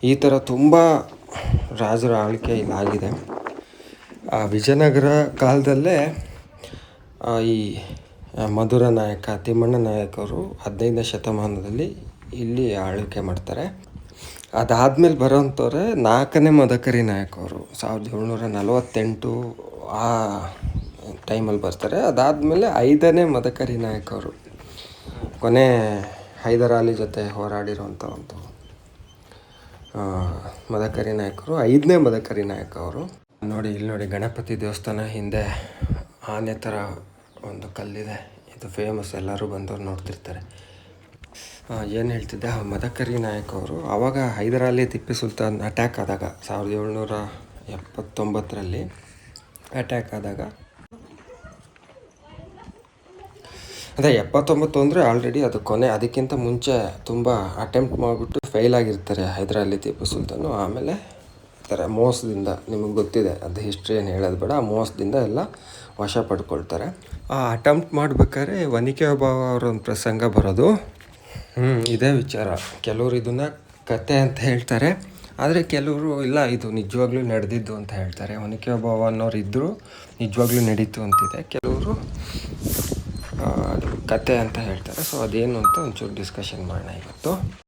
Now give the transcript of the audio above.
ಈ ಥರ ತುಂಬ ರಾಜರ ಆಳ್ವಿಕೆ ಇಲ್ಲಾಗಿದೆ. ವಿಜಯನಗರ ಕಾಲದಲ್ಲೇ ಈ ಮಧುರ ನಾಯಕ ತಿಮ್ಮಣ್ಣ ನಾಯಕರು 15ನೇ ಶತಮಾನದಲ್ಲಿ ಇಲ್ಲಿ ಆಳ್ವಿಕೆ ಮಾಡ್ತಾರೆ. ಅದಾದಮೇಲೆ ಬರೋಂಥವ್ರೆ 4ನೇ ಮದಕರಿ ನಾಯಕ ಅವರು 1748 ಆ ಟೈಮಲ್ಲಿ ಬರ್ತಾರೆ. ಅದಾದಮೇಲೆ 5ನೇ ಮದಕರಿ ನಾಯಕ ಅವರು ಕೊನೆ ಹೈದರಾಲಿ ಜೊತೆ ಹೋರಾಡಿರೋಂಥ ಒಂದು ಮದಕರಿ ನಾಯಕರು 5ನೇ ಮದಕರಿ ನಾಯಕ ಅವರು. ಇಲ್ಲಿ ನೋಡಿ ಗಣಪತಿ ದೇವಸ್ಥಾನ ಹಿಂದೆ ಆನೆ ಥರ ಒಂದು ಕಲ್ಲಿದೆ. ಇದು ಫೇಮಸ್, ಎಲ್ಲರೂ ಬಂದವ್ರು ನೋಡ್ತಿರ್ತಾರೆ. ಏನು ಹೇಳ್ತಿದ್ದೆ, ಮದಕರಿ ನಾಯಕ ಅವರು ಆವಾಗ ಹೈದರಾಲಿ ಟಿಪ್ಪು ಸುಲ್ತಾನ್ ಅಟ್ಯಾಕ್ ಆದಾಗ 1779ರಲ್ಲಿ ಅಟ್ಯಾಕ್ ಆದಾಗ, ಅದೇ 79 ಅಂದರೆ ಆಲ್ರೆಡಿ ಅದು ಕೊನೆ. ಅದಕ್ಕಿಂತ ಮುಂಚೆ ತುಂಬ ಅಟೆಂಪ್ಟ್ ಮಾಡಿಬಿಟ್ಟು ಫೇಲ್ ಆಗಿರ್ತಾರೆ ಹೈದರಾಲಿ ಟಿಪ್ಪು ಸುಲ್ತಾನು. ಆಮೇಲೆ ಈ ಥರ ಮೋಸದಿಂದ, ನಿಮಗೆ ಗೊತ್ತಿದೆ ಅದು ಹಿಸ್ಟ್ರಿ ಏನು ಹೇಳೋದು ಬೇಡ, ಆ ಮೋಸದಿಂದ ಎಲ್ಲ ವಶ ಪಡ್ಕೊಳ್ತಾರೆ. ಆ ಅಟೆಂಪ್ಟ್ ಮಾಡ್ಬೇಕಾದ್ರೆ ಒನಕೆ ಓಬವ್ವ ಅವರ ಒಂದು ಪ್ರಸಂಗ ಬರೋದು. ಇದೇ ವಿಚಾರ. ಕೆಲವರು ಇದನ್ನು ಕತೆ ಅಂತ ಹೇಳ್ತಾರೆ, ಆದರೆ ಕೆಲವರು ಇಲ್ಲ ಇದು ನಿಜವಾಗ್ಲೂ ನಡೆದಿದ್ದು ಅಂತ ಹೇಳ್ತಾರೆ. ಒನಕೆ ಓಬವ್ವ ಅನ್ನೋರು ಇದ್ದರು, ನಿಜವಾಗ್ಲೂ ನಡೀತು ಅಂತಿದೆ. ಕೆಲವರು ಅದು ಕತೆ ಅಂತ ಹೇಳ್ತಾರೆ. ಸೊ ಅದೇನು ಅಂತ ಒಂಚೂರು ಡಿಸ್ಕಷನ್ ಮಾಡೋಣ ಇವತ್ತು.